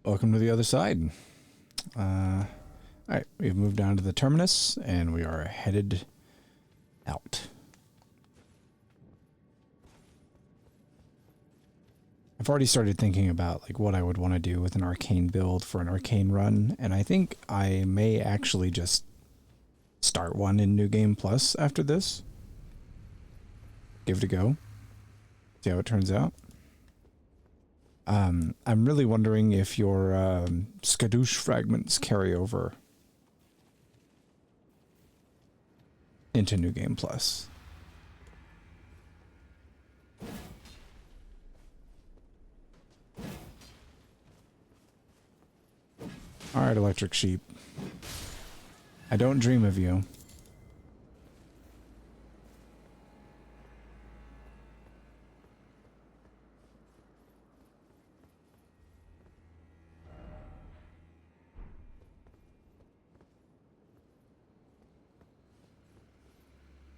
Welcome to the other side. Alright, we've moved down to the terminus and we are headed out. I've already started thinking about like what I would want to do with an arcane build for an arcane run, and I think I may actually just start one in New Game Plus after this. Give it a go. See how it turns out. I'm really wondering if your Skadoosh fragments carry over into New Game Plus. Alright, Electric Sheep. I don't dream of you.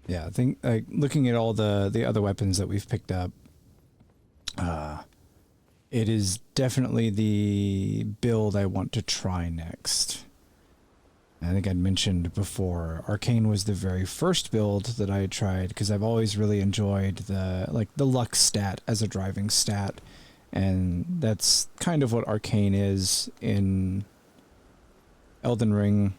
Yeah, I think like looking at all the other weapons that we've picked up, it is definitely the build I want to try next. I think I'd mentioned before, Arcane was the very first build that I had tried because I've always really enjoyed the luck stat as a driving stat, and that's kind of what Arcane is in Elden Ring.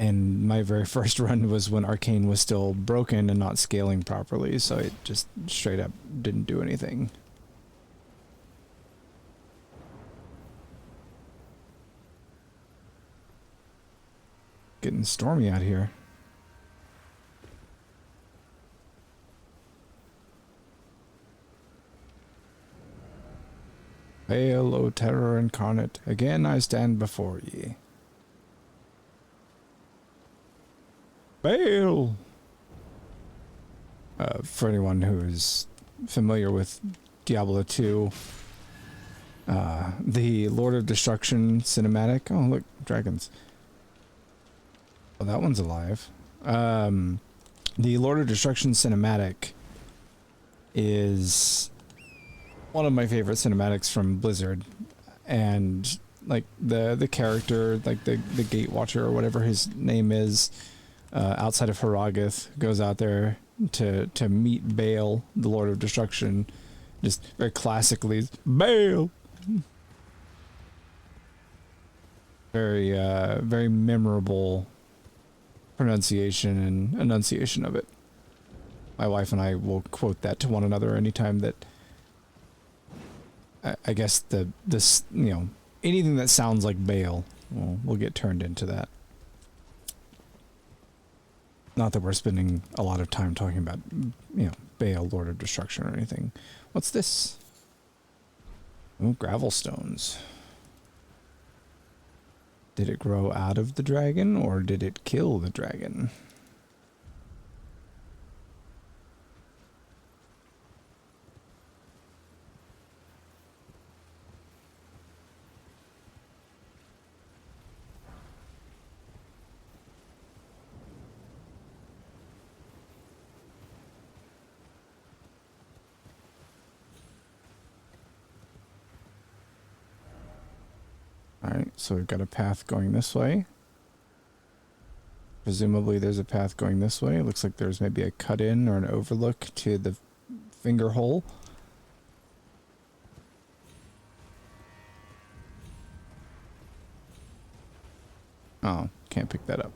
And my very first run was when Arcane was still broken and not scaling properly, so it just straight up didn't do anything. Getting stormy out here. Hail, O terror incarnate, again I stand before ye. Bail! For anyone who is familiar with Diablo 2, the Lord of Destruction cinematic. Oh, look, dragons. Oh, that one's alive. The Lord of Destruction cinematic is one of my favorite cinematics from Blizzard, and like the character, like the Gate Watcher or whatever his name is, outside of Harrogath, goes out there to meet Baal, the Lord of Destruction, just very classically, Baal! Very, very memorable pronunciation and enunciation of it. My wife and I will quote that to one another anytime that, I guess this, you know, anything that sounds like Baal will get turned into that. Not that we're spending a lot of time talking about, you know, Baal, Lord of Destruction or anything. What's this? Oh, gravel stones. Did it grow out of the dragon, or did it kill the dragon? Alright, so we've got a path going this way. Presumably there's a path going this way. It looks like there's maybe a cut-in or an overlook to the finger hole. Oh, can't pick that up.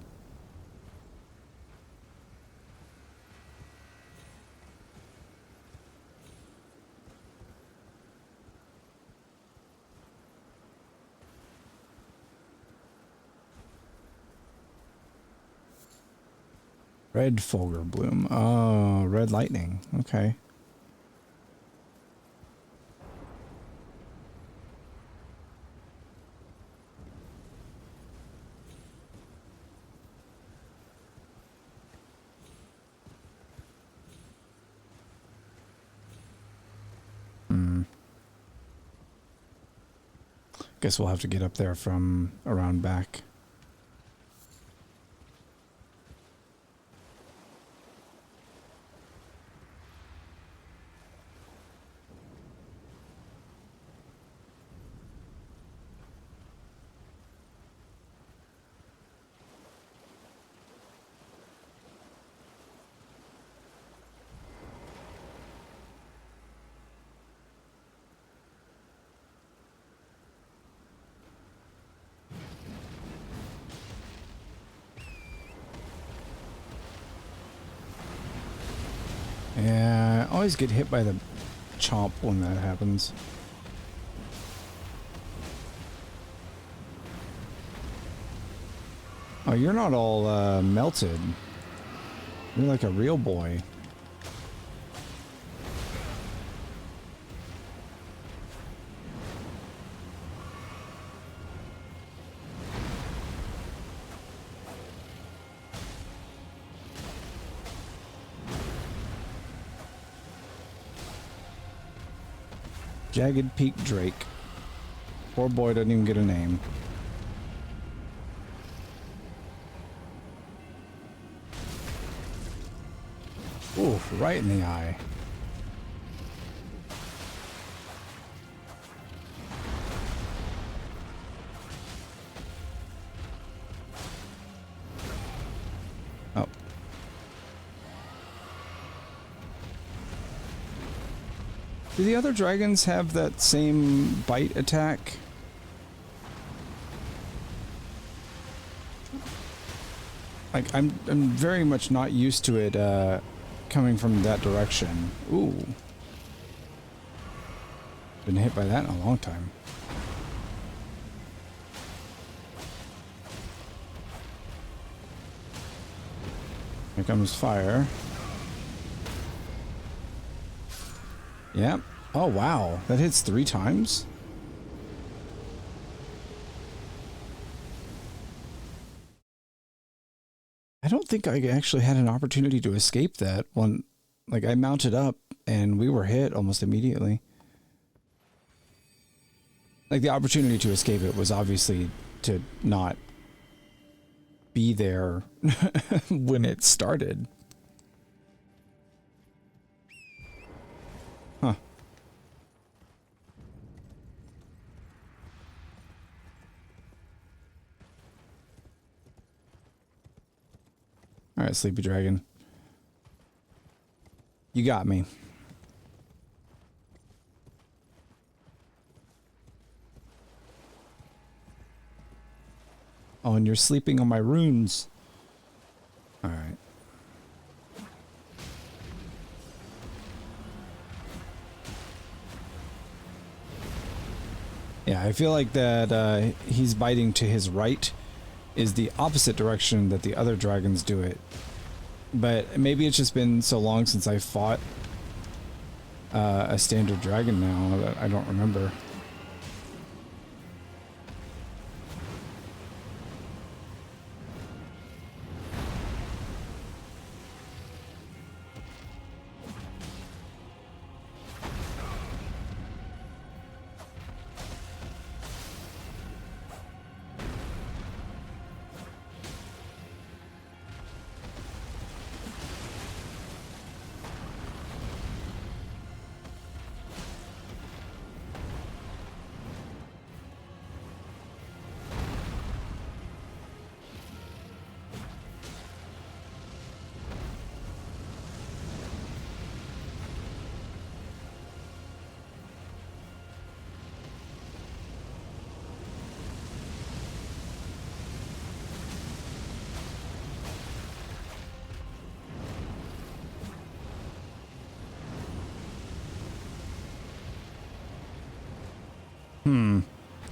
Red Fulgur Bloom. Oh, red lightning. Okay. Guess we'll have to get up there from around back. Yeah, I always get hit by the chomp when that happens. Oh, you're not all melted. You're like a real boy. Jagged Peak Drake. Poor boy doesn't even get a name. Ooh, right in the eye. Oh. Do the other dragons have that same bite attack? Like, I'm very much not used to it, coming from that direction. Ooh. Been hit by that in a long time. Here comes fire. Yep. Oh, wow. That hits 3 times? I don't think I actually had an opportunity to escape that one. Like, I mounted up and we were hit almost immediately. Like, the opportunity to escape it was obviously to not be there when it started. Huh. Alright, Sleepy Dragon. You got me. Oh, and you're sleeping on my runes. Alright. Yeah, I feel like that he's biting to his right is the opposite direction that the other dragons do it. But maybe it's just been so long since I fought a standard dragon now that I don't remember.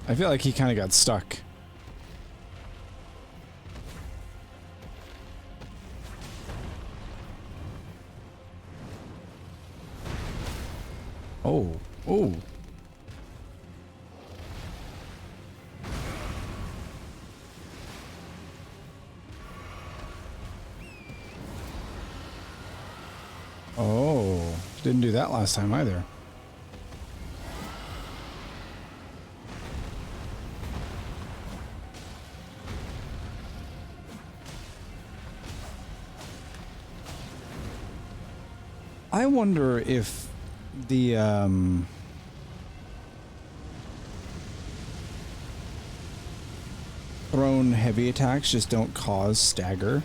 I feel like he kind of got stuck. Oh, oh. Oh, didn't do that last time either. I wonder if the thrown heavy attacks just don't cause stagger.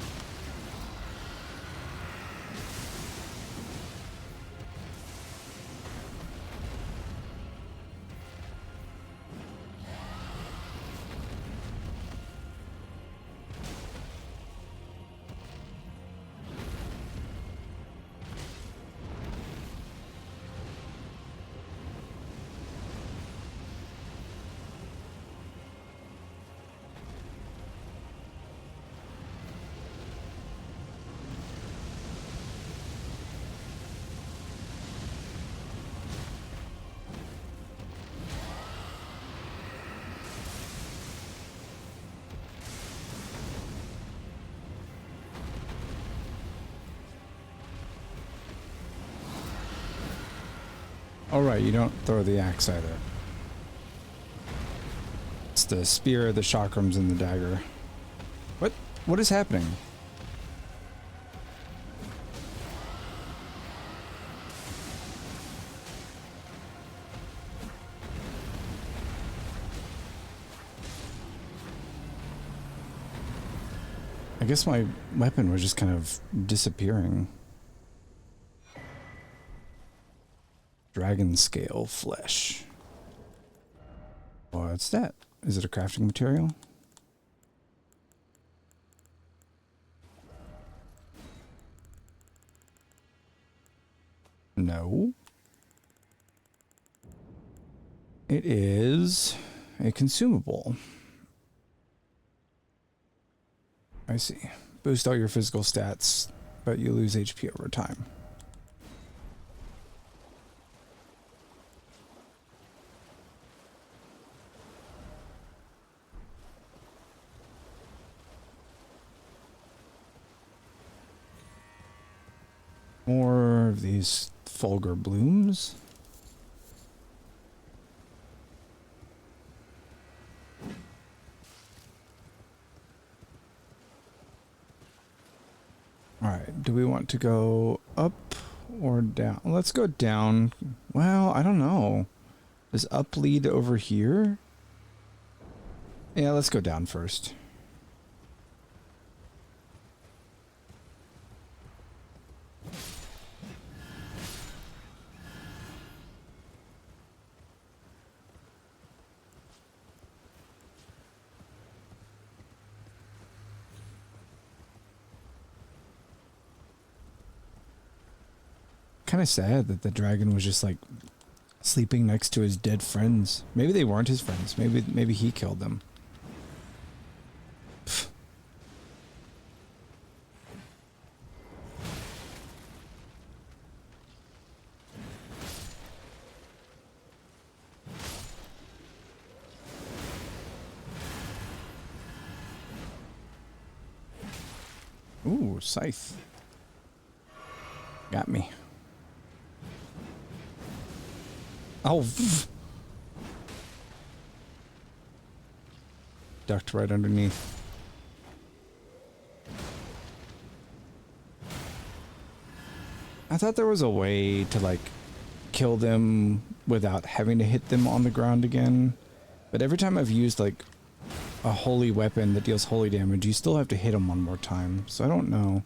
Oh right, you don't throw the axe either. It's the spear, the chakrams, and the dagger. What? What is happening? I guess my weapon was just kind of disappearing. Dragon scale flesh. What's that? Is it a crafting material? No. It is a consumable. I see. Boost all your physical stats, but you lose HP over time. More of these fulgur blooms. Alright, do we want to go up or down? Let's go down. Well, I don't know. Does up lead over here? Yeah, let's go down first. Kind of sad that the dragon was just like sleeping next to his dead friends. Maybe they weren't his friends. Maybe he killed them. Pfft. Ooh, scythe. Got me. Oh. Ducked right underneath. I thought there was a way to like kill them without having to hit them on the ground again. But every time I've used like a holy weapon that deals holy damage, you still have to hit them one more time. So I don't know.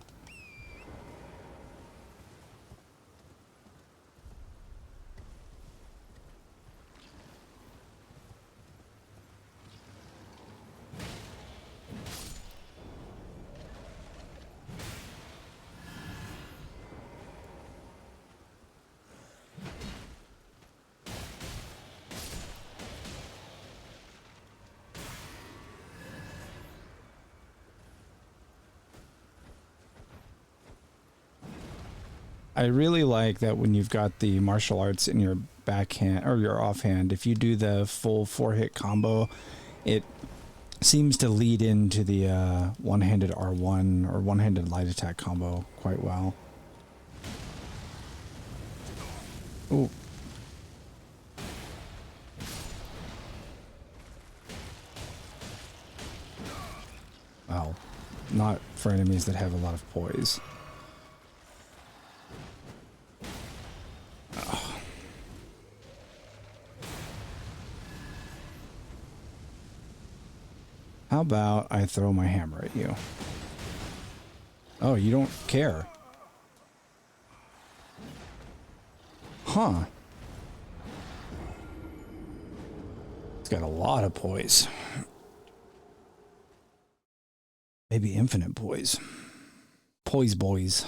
I really like that when you've got the martial arts in your backhand or your offhand, if you do the full 4-hit combo, it seems to lead into the one-handed R1 or one-handed light attack combo quite well. Ooh. Well, not for enemies that have a lot of poise. How about I throw my hammer at you? Oh, you don't care. Huh. It's got a lot of poise. Maybe infinite poise. Poise boys.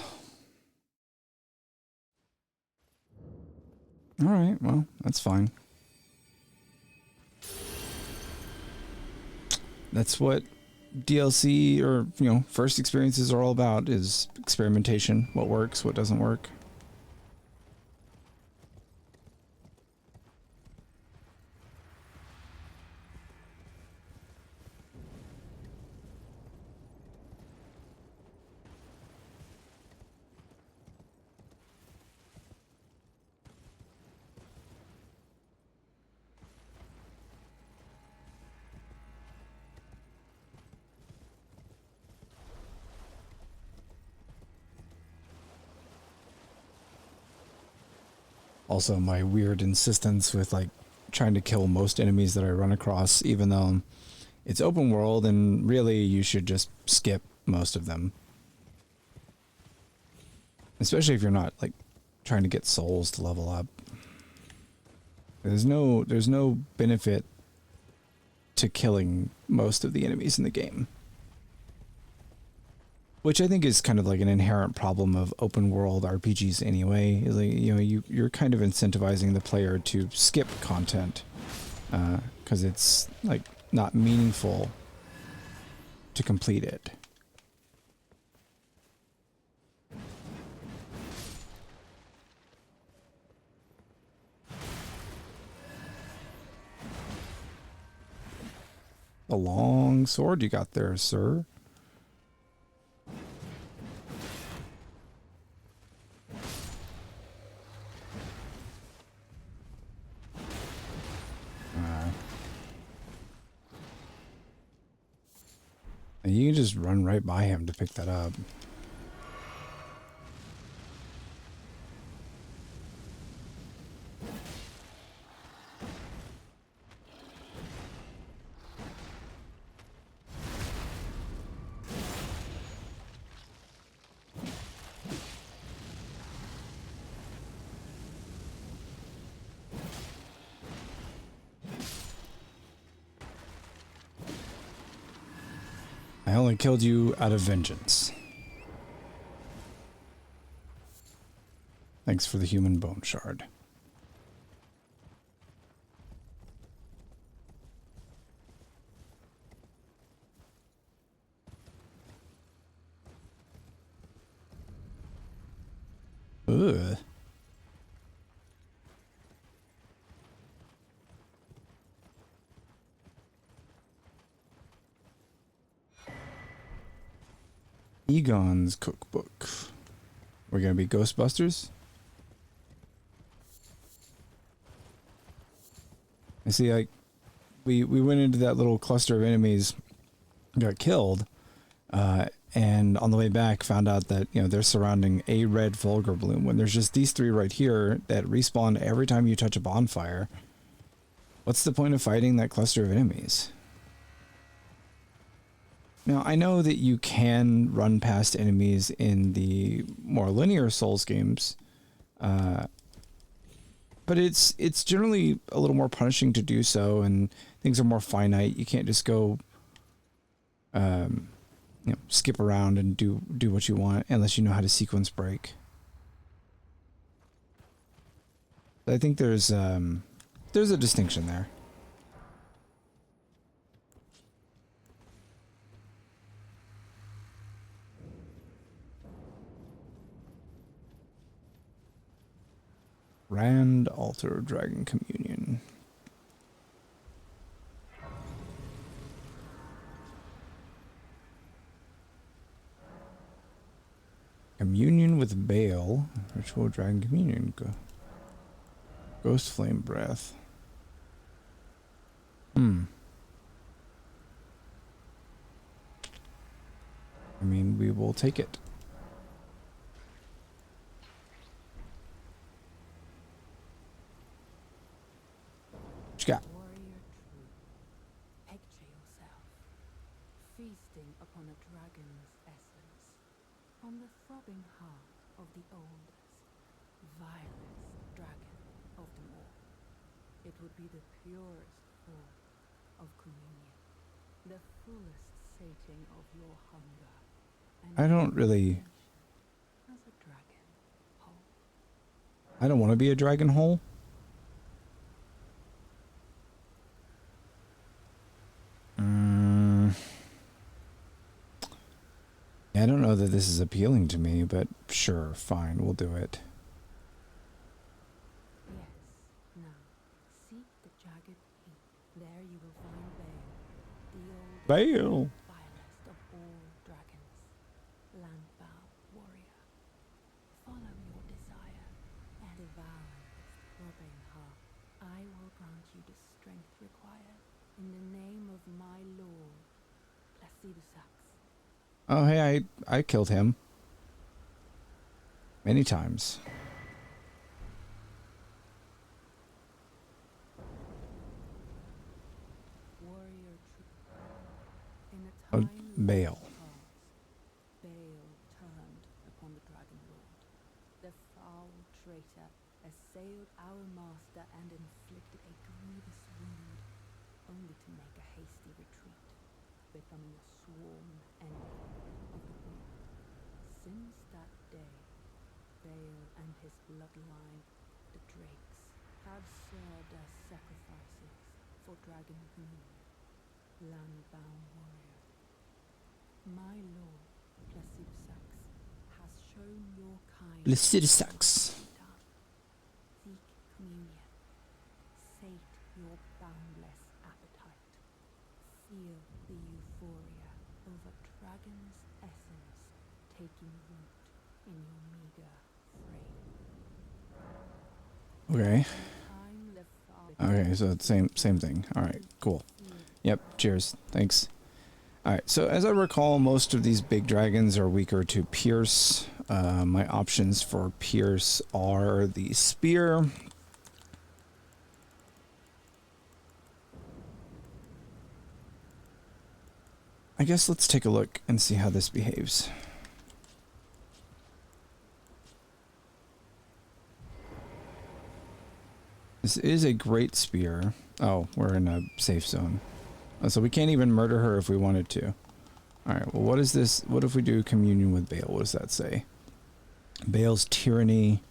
Alright, well, that's fine. That's what DLC or, you know, first experiences are all about, is experimentation. What works, what doesn't work. Also, my weird insistence with like trying to kill most enemies that I run across, even though it's open world and really you should just skip most of them. Especially if you're not like trying to get souls to level up. There's no benefit to killing most of the enemies in the game. Which I think is kind of like an inherent problem of open world RPGs anyway. Like, you know, you're kind of incentivizing the player to skip content because it's like not meaningful to complete it. A long sword you got there, sir. And you can just run right by him to pick that up. I only killed you out of vengeance. Thanks for the human bone shard. Ugh. Egon's cookbook. We're gonna be Ghostbusters? I see, like, we went into that little cluster of enemies, got killed, and on the way back found out that, you know, they're surrounding a red Vulgar Bloom when there's just these three right here that respawn every time you touch a bonfire. What's the point of fighting that cluster of enemies? Now, I know that you can run past enemies in the more linear Souls games, but it's generally a little more punishing to do so, and things are more finite. You can't just go, you know, skip around and do what you want unless you know how to sequence break. I think there's a distinction there. Grand Altar Dragon Communion. Communion with Bale. Ritual Dragon Communion. Ghost Flame Breath. I mean, we will take it. What you got? Warrior true, picture yourself feasting upon a dragon's essence, on the throbbing heart of the oldest, vilest dragon of them all. It would be the purest form of communion, the fullest sating of your hunger, and I don't really... as a dragon whole. I don't want to be a dragon hole. I don't know that this is appealing to me, but sure, fine, we'll do it. Yes, now, seek the jagged peak. There you will find Bale, the old vilest of all dragons, land-bound warrior. Follow your desire and devour this throbbing heart. I will grant you the strength required in the name of my lord, Placidusax. Oh, hey, I killed him. Many times. Bale. Bale turned upon the Dragon Lord. The foul traitor assailed our master and inflicted a grievous wound, only to make a hasty retreat, becoming a sworn enemy of the group. Since that day, Bale and his bloodline, the Drakes, have served as sacrifices for Dragon Moon, land-bound warrior. My lord, Placidusax, has shown your kind. Placidusax. Seek communion. Sate your boundless appetite. Feel the euphoria over Dragon's essence taking root in your meager frame. Okay. Okay, so it's same thing. All right, cool. Yep, cheers. Thanks. All right, so as I recall, most of these big dragons are weaker to pierce. My options for pierce are the spear. I guess let's take a look and see how this behaves. This is a great spear. Oh, we're in a safe zone. Oh, so we can't even murder her if we wanted to. Alright, well what is this? What if we do communion with Bale? What does that say? Bale's tyranny.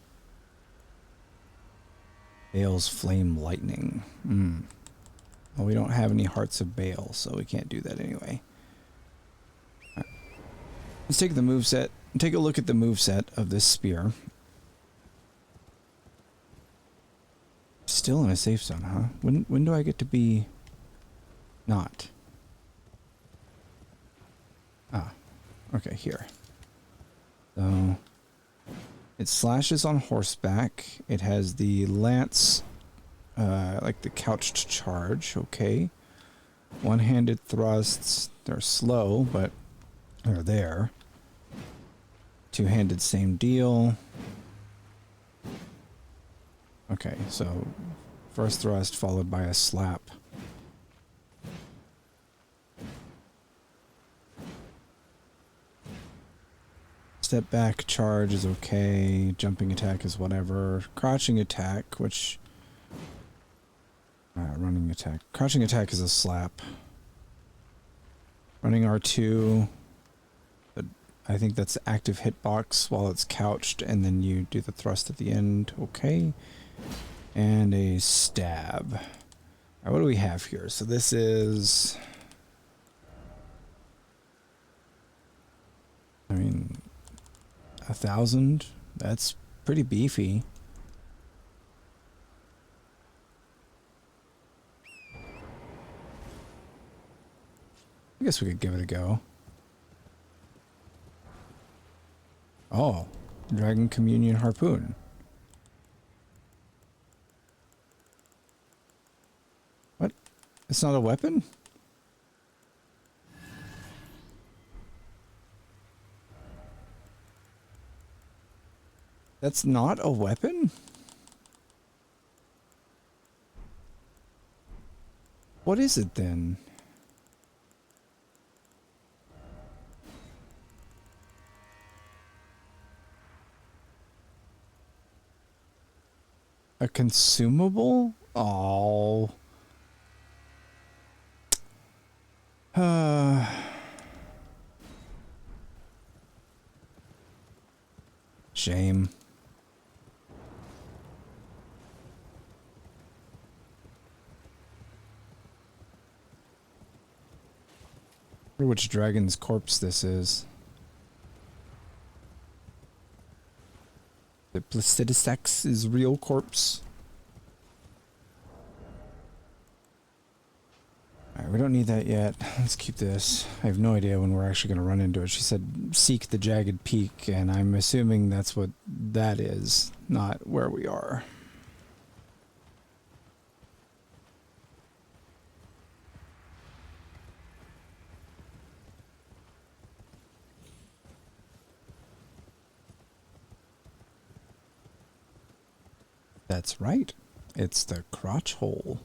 Bale's flame lightning. Well, we don't have any hearts of Bale, so we can't do that anyway. Right. Let's take the moveset. Take a look at the moveset of this spear. Still in a safe zone, huh? When do I get to be not? Ah, okay, here. So it slashes on horseback. It has the lance, like the couched charge. Okay, one-handed thrusts. They're slow, but they're there. Two-handed, same deal. Okay, so first thrust followed by a slap. Step back charge is okay. Jumping attack is whatever. Crouching attack, which... running attack. Crouching attack is a slap. Running R2... But I think that's active hitbox while it's couched, and then you do the thrust at the end. Okay. And a stab. Alright, what do we have here? So this is... I mean... 1,000? That's pretty beefy. I guess we could give it a go. Oh, Dragon Communion Harpoon. What? It's not a weapon? That's not a weapon? What is it then? A consumable? Oh. Shame. I wonder which dragon's corpse this is. The Placidusax's real corpse. Alright, we don't need that yet. Let's keep this. I have no idea when we're actually going to run into it. She said, seek the jagged peak, and I'm assuming that's what that is, not where we are. That's right. It's the crotch hole.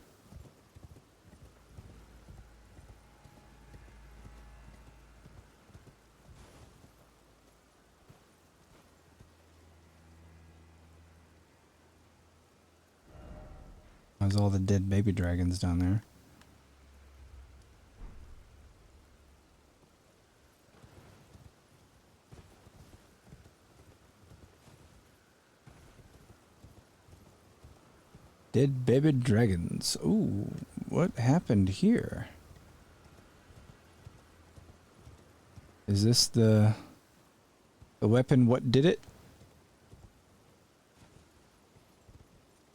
How's all the dead baby dragons down there? Dead baby dragons. Ooh, what happened here? Is this the weapon? What did it?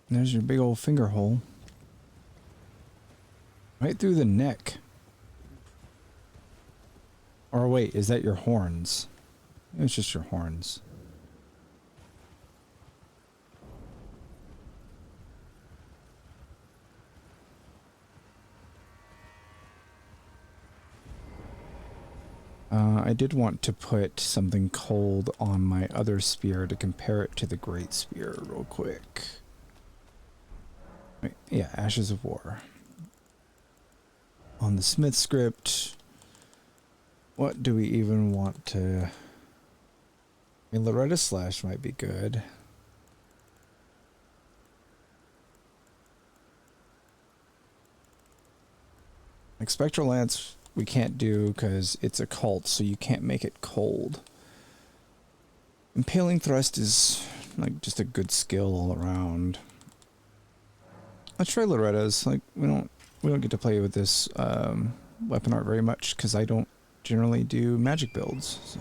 There's your big old finger hole. Right through the neck. Or wait, is that your horns? It's just your horns. I did want to put something cold on my other spear to compare it to the great spear real quick. Wait, yeah, Ashes of War. On the Smith script, what do we even want to... I mean, Loretta Slash might be good. Like Spectral Lance we can't do because it's a cult, so you can't make it cold. Impaling Thrust is like just a good skill all around. Let's try Loretta's. Like we don't get to play with this weapon art very much because I don't generally do magic builds. So.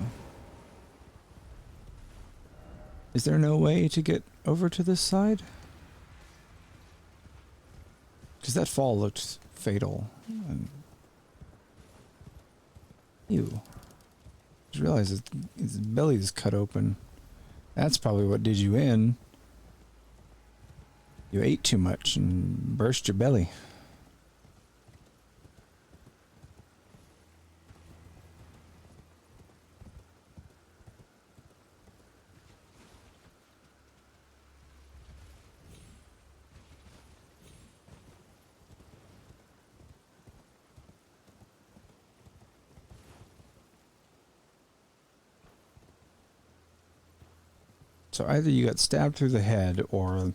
Is there no way to get over to this side? Because that fall looked fatal. And ew. Just realized his belly is cut open. That's probably what did you in. You ate too much and burst your belly. So either you got stabbed through the head or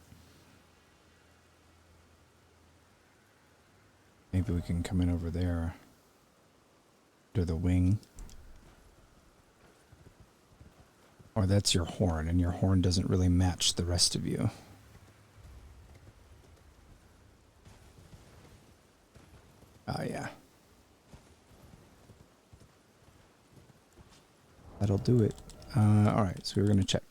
maybe we can come in over there to the wing. Or that's your horn, and your horn doesn't really match the rest of you. Oh, yeah. That'll do it. Alright, so we're going to check.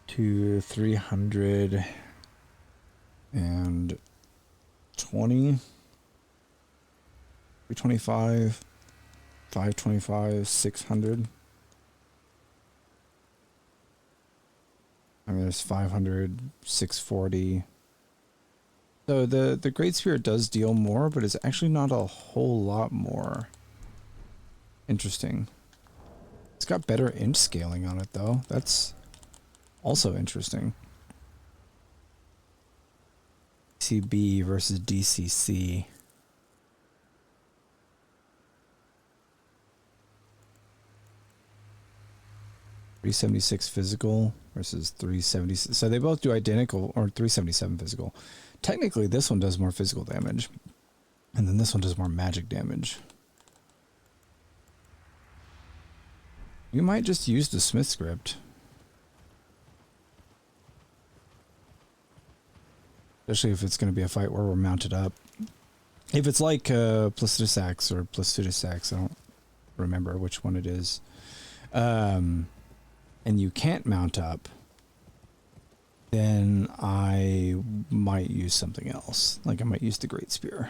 To 320, 325, 525, 600. I mean, there's 500, 640. So the Great Spirit does deal more, but it's actually not a whole lot more. Interesting. It's got better inch scaling on it, though. That's also interesting. CB versus DCC. .376 physical versus 376. So they both do identical, or 377 physical. Technically, this one does more physical damage, and then this one does more magic damage. You might just use the Smith script. Especially if it's going to be a fight where we're mounted up. If it's like Placidusax or Placidusax, I don't remember which one it is. And you can't mount up, then I might use something else. Like I might use the Great Spear.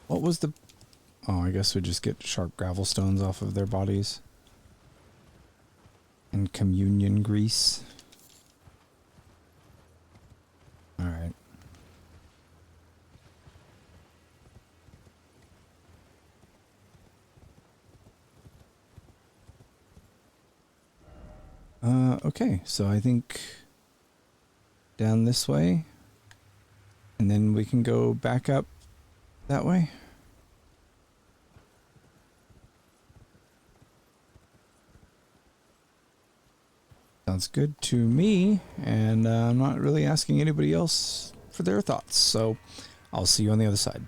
What was the... Oh, I guess we just get sharp gravel stones off of their bodies. And communion grease. Alright. Okay, so I think down this way, and then we can go back up that way. Sounds good to me, and I'm not really asking anybody else for their thoughts, so I'll see you on the other side.